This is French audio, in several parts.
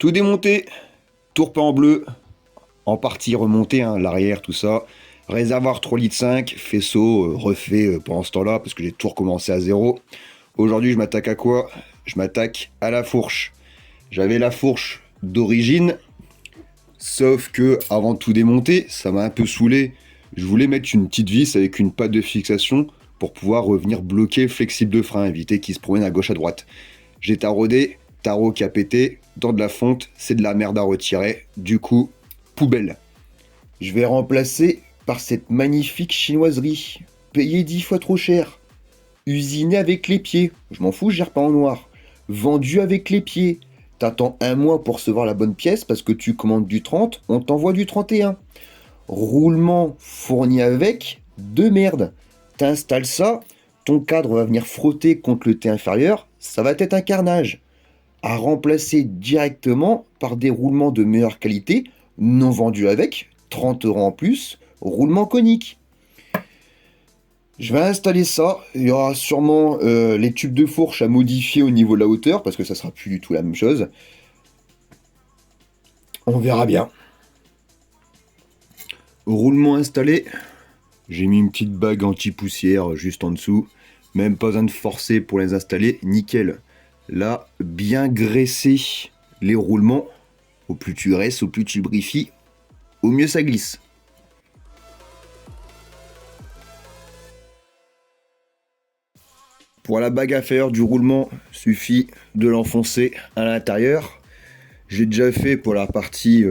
Tout démonté, tourpe en bleu, en partie remonté, hein, l'arrière, tout ça. Réservoir 3,5 litres, faisceau refait pendant ce temps-là, parce que j'ai tout recommencé à zéro. Aujourd'hui, je m'attaque à quoi? Je m'attaque à la fourche. J'avais la fourche d'origine, sauf que avant de tout démonter, ça m'a un peu saoulé. Je voulais mettre une petite vis avec une patte de fixation pour pouvoir revenir bloquer le flexible de frein, éviter qu'il se promène à gauche à droite. J'ai taraudé, tarot qui a pété, dans de la fonte, c'est de la merde à retirer. Du coup, poubelle. Je vais remplacer par cette magnifique chinoiserie, payée 10 fois trop cher. Usinée avec les pieds, je m'en fous, je gère pas en noir. Vendue avec les pieds. T'attends un mois pour recevoir la bonne pièce parce que tu commandes du 30, on t'envoie du 31. Roulement fourni avec, de merde. T'installes ça, ton cadre va venir frotter contre le T inférieur, ça va être un carnage. À remplacer directement par des roulements de meilleure qualité, non vendus avec, 30 euros en plus, roulement conique. Je vais installer ça, il y aura sûrement les tubes de fourche à modifier au niveau de la hauteur, parce que ça sera plus du tout la même chose. On verra bien. Roulement installé, j'ai mis une petite bague anti-poussière juste en dessous, même pas besoin de forcer pour les installer, nickel. Là, bien graisser les roulements, au plus tu graisses, au plus tu lubrifies, au mieux ça glisse. Pour la bague inférieure du roulement, suffit de l'enfoncer à l'intérieur. J'ai déjà fait pour la partie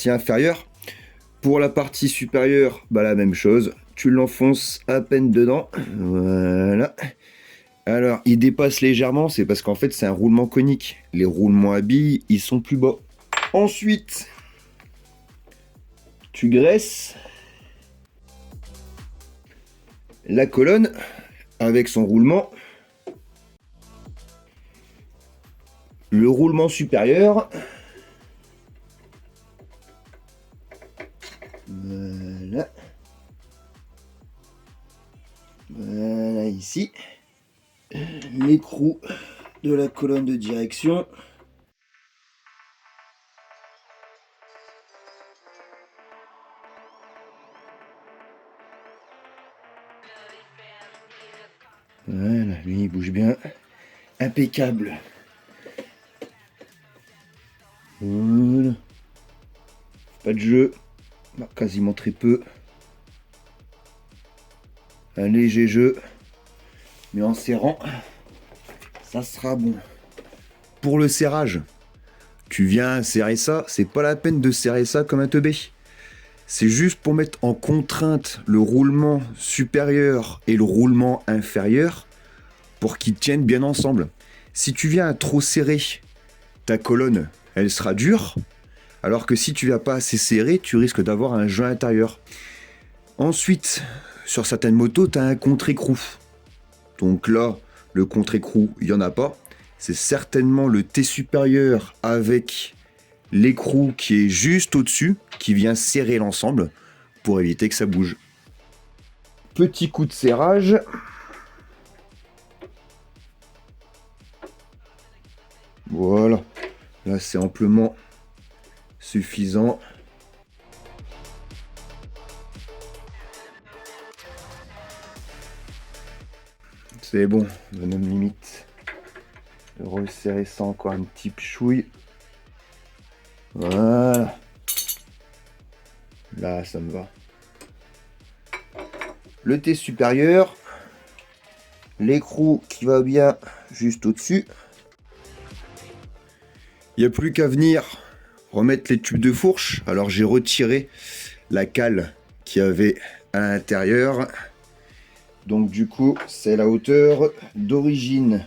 inférieure. Pour la partie supérieure, bah la même chose. Tu l'enfonces à peine dedans. Voilà. Alors, il dépasse légèrement, c'est parce qu'en fait, c'est un roulement conique. Les roulements à billes, ils sont plus bas. Ensuite, tu graisses la colonne avec son roulement. Le roulement supérieur. Voilà. Voilà ici. L'écrou de la colonne de direction. Voilà, lui il bouge bien. Impeccable. Voilà. Pas de jeu. Bah, quasiment très peu. Un léger jeu. Mais en serrant, ça sera bon. Pour le serrage, tu viens serrer ça, c'est pas la peine de serrer ça comme un teubé. C'est juste pour mettre en contrainte le roulement supérieur et le roulement inférieur pour qu'ils tiennent bien ensemble. Si tu viens à trop serrer, ta colonne, elle sera dure, alors que si tu viens pas assez serré, tu risques d'avoir un joint intérieur. Ensuite, sur certaines motos, tu as un contre-écrou. Donc là, le contre-écrou, il n'y en a pas. C'est certainement le T supérieur avec l'écrou qui est juste au-dessus, qui vient serrer l'ensemble pour éviter que ça bouge. Petit coup de serrage. Voilà. Là, c'est amplement suffisant. C'est bon, on a même limite de resserrer ça encore un petit chouille. Voilà. Là, ça me va. Le T supérieur. L'écrou qui va bien juste au-dessus. Il n'y a plus qu'à venir remettre les tubes de fourche. Alors j'ai retiré la cale qu'il y avait à l'intérieur. Donc du coup, c'est la hauteur d'origine.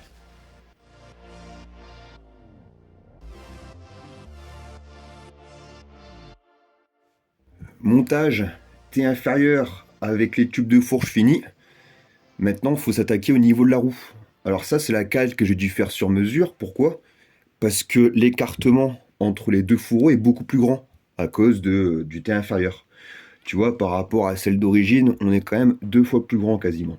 Montage T inférieur avec les tubes de fourche finis. Maintenant, il faut s'attaquer au niveau de la roue. Alors ça, c'est la cale que j'ai dû faire sur mesure. Pourquoi? Parce que l'écartement entre les deux fourreaux est beaucoup plus grand à cause du T inférieur. Tu vois, par rapport à celle d'origine, on est quand même 2 fois plus grand quasiment.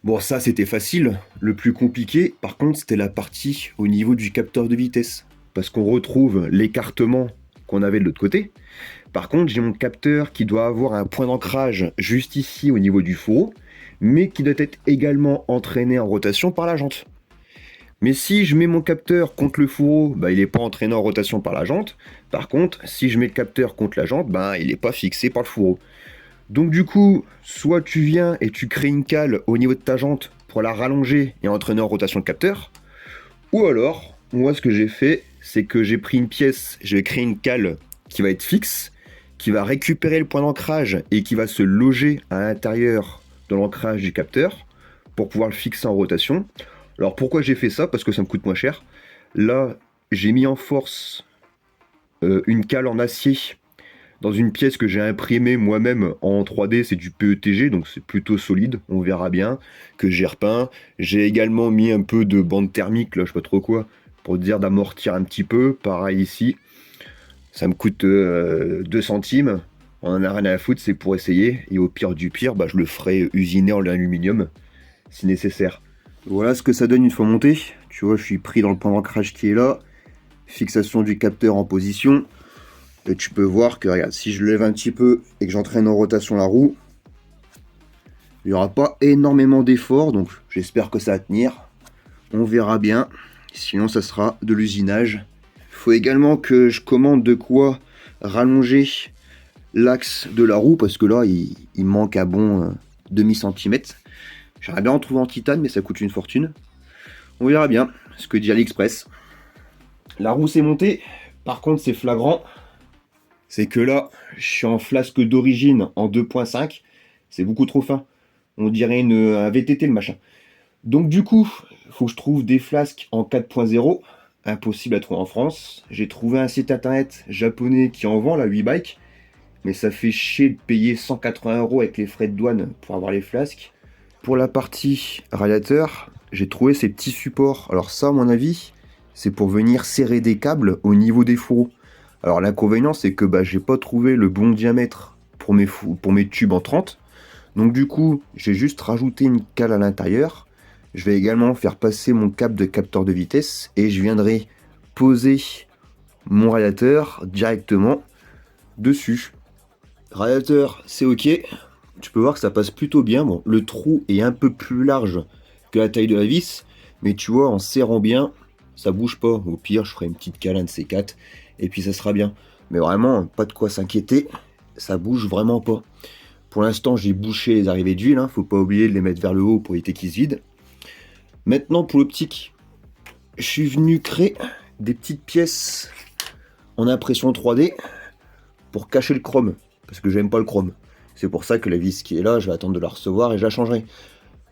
Bon, ça, c'était facile. Le plus compliqué, par contre, c'était la partie au niveau du capteur de vitesse. parce qu'on retrouve l'écartement qu'on avait de l'autre côté. Par contre, j'ai mon capteur qui doit avoir un point d'ancrage juste ici au niveau du fourreau, mais qui doit être également entraîné en rotation par la jante. Mais si je mets mon capteur contre le fourreau, bah, il n'est pas entraîné en rotation par la jante. Par contre, si je mets le capteur contre la jante, bah, il n'est pas fixé par le fourreau. Donc du coup, soit tu viens et tu crées une cale au niveau de ta jante pour la rallonger et entraîner en rotation le capteur, ou alors, moi ce que j'ai fait, c'est que j'ai pris une pièce, je vais créer une cale qui va être fixe, qui va récupérer le point d'ancrage et qui va se loger à l'intérieur de l'ancrage du capteur pour pouvoir le fixer en rotation. Alors pourquoi j'ai fait ça? Parce que ça me coûte moins cher. Là, j'ai mis en force une cale en acier dans une pièce que j'ai imprimée moi-même en 3D, c'est du PETG, donc c'est plutôt solide, on verra bien, que j'ai repeint. J'ai également mis un peu de bande thermique, là, je sais pas trop quoi, pour dire d'amortir un petit peu. Pareil ici, ça me coûte 2 centimes, on en a rien à foutre, c'est pour essayer, et au pire du pire, bah, je le ferai usiner en aluminium, si nécessaire. Voilà ce que ça donne une fois monté. Tu vois, je suis pris dans le point d'ancrage qui est là, fixation du capteur en position. Et tu peux voir que, regarde, si je lève un petit peu et que j'entraîne en rotation la roue, il n'y aura pas énormément d'efforts, donc j'espère que ça va tenir. On verra bien, sinon ça sera de l'usinage. Il faut également que je commande de quoi rallonger l'axe de la roue, parce que là, il manque un bon demi-centimètre. J'aimerais bien en trouver en titane, mais ça coûte une fortune. On verra bien ce que dit AliExpress. La roue s'est montée, par contre c'est flagrant. C'est que là, je suis en flasque d'origine en 2.5. C'est beaucoup trop fin. On dirait un VTT le machin. Donc du coup, il faut que je trouve des flasques en 4.0. Impossible à trouver en France. J'ai trouvé un site internet japonais qui en vend, la WeBike. Mais ça fait chier de payer 180 € avec les frais de douane pour avoir les flasques. Pour la partie radiateur, j'ai trouvé ces petits supports. Alors ça, à mon avis, c'est pour venir serrer des câbles au niveau des fourreaux. Alors l'inconvénient, c'est que j'ai pas trouvé le bon diamètre pour mes tubes en 30. Donc du coup, j'ai juste rajouté une cale à l'intérieur. Je vais également faire passer mon câble de capteur de vitesse et je viendrai poser mon radiateur directement dessus. Radiateur, c'est ok. Tu peux voir que ça passe plutôt bien. Bon, le trou est un peu plus large que la taille de la vis, mais tu vois, en serrant bien, ça bouge pas. Au pire, je ferai une petite cale, un de ces quatre, et puis ça sera bien. Mais vraiment, pas de quoi s'inquiéter, ça bouge vraiment pas. Pour l'instant, j'ai bouché les arrivées d'huile, hein. Faut pas oublier de les mettre vers le haut pour éviter qu'ils se vident. Maintenant, pour l'optique, je suis venu créer des petites pièces en impression 3D pour cacher le chrome, parce que j'aime pas le chrome. C'est pour ça que la vis qui est là, je vais attendre de la recevoir et je la changerai.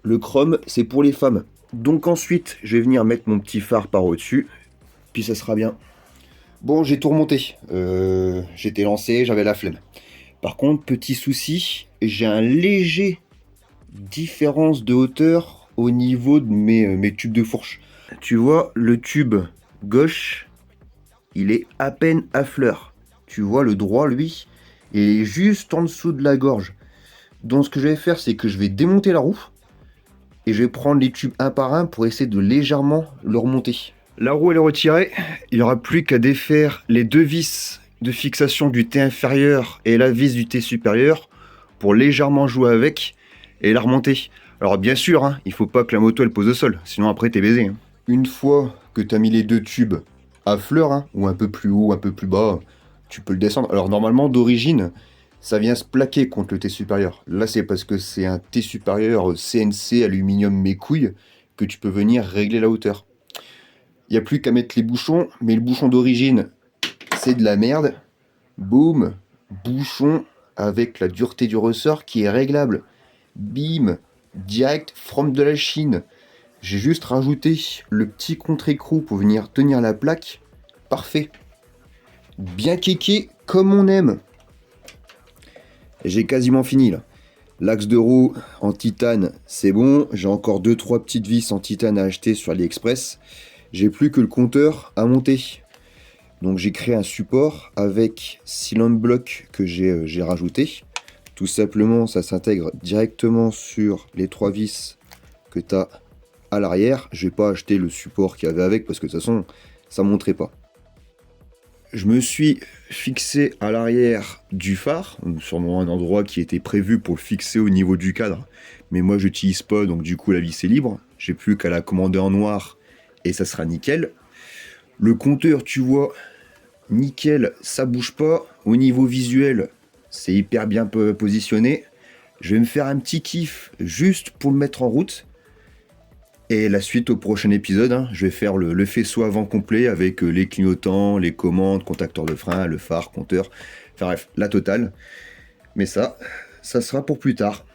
Le chrome, c'est pour les femmes. Donc ensuite, je vais venir mettre mon petit phare par au-dessus, puis ça sera bien. Bon, j'ai tout remonté. J'étais lancé, j'avais la flemme. Par contre, petit souci, j'ai un léger différence de hauteur au niveau de mes tubes de fourche. Tu vois, le tube gauche, il est à peine à fleur. Tu vois, le droit, lui, il est juste en dessous de la gorge. Donc ce que je vais faire, c'est que je vais démonter la roue et je vais prendre les tubes un par un pour essayer de légèrement le remonter. La roue elle est retirée, il n'y aura plus qu'à défaire les deux vis de fixation du T inférieur et la vis du T supérieur pour légèrement jouer avec et la remonter. Alors bien sûr, hein, il ne faut pas que la moto elle pose au sol, sinon après t'es baisé. Hein. Une fois que tu as mis les deux tubes à fleur, hein, ou un peu plus haut, un peu plus bas, tu peux le descendre. Alors normalement d'origine, ça vient se plaquer contre le T supérieur. Là c'est parce que c'est un T supérieur CNC aluminium mes couilles que tu peux venir régler la hauteur. Il n'y a plus qu'à mettre les bouchons, mais le bouchon d'origine, c'est de la merde. Boum, bouchon avec la dureté du ressort qui est réglable. Bim, direct from de la Chine. J'ai juste rajouté le petit contre-écrou pour venir tenir la plaque. Parfait. Bien kéké comme on aime. J'ai quasiment fini là. L'axe de roue en titane, c'est bon. J'ai encore 2-3 petites vis en titane à acheter sur AliExpress. J'ai plus que le compteur à monter. Donc j'ai créé un support avec Cylinder Block que j'ai rajouté. Tout simplement, ça s'intègre directement sur les 3 vis que tu as à l'arrière. Je vais pas acheter le support qu'il y avait avec parce que de toute façon, ça ne monterait pas. je me suis fixé à l'arrière du phare, sur un endroit qui était prévu pour le fixer au niveau du cadre. Mais moi, j'utilise pas, donc du coup, la vis est libre. J'ai plus qu'à la commander en noir et ça sera nickel. Le compteur, tu vois, nickel, ça bouge pas. Au niveau visuel, c'est hyper bien positionné. Je vais me faire un petit kiff juste pour le mettre en route. Et la suite au prochain épisode, hein, je vais faire le faisceau avant complet avec les clignotants, les commandes, contacteur de frein, le phare, compteur. Enfin bref, la totale. Mais ça sera pour plus tard.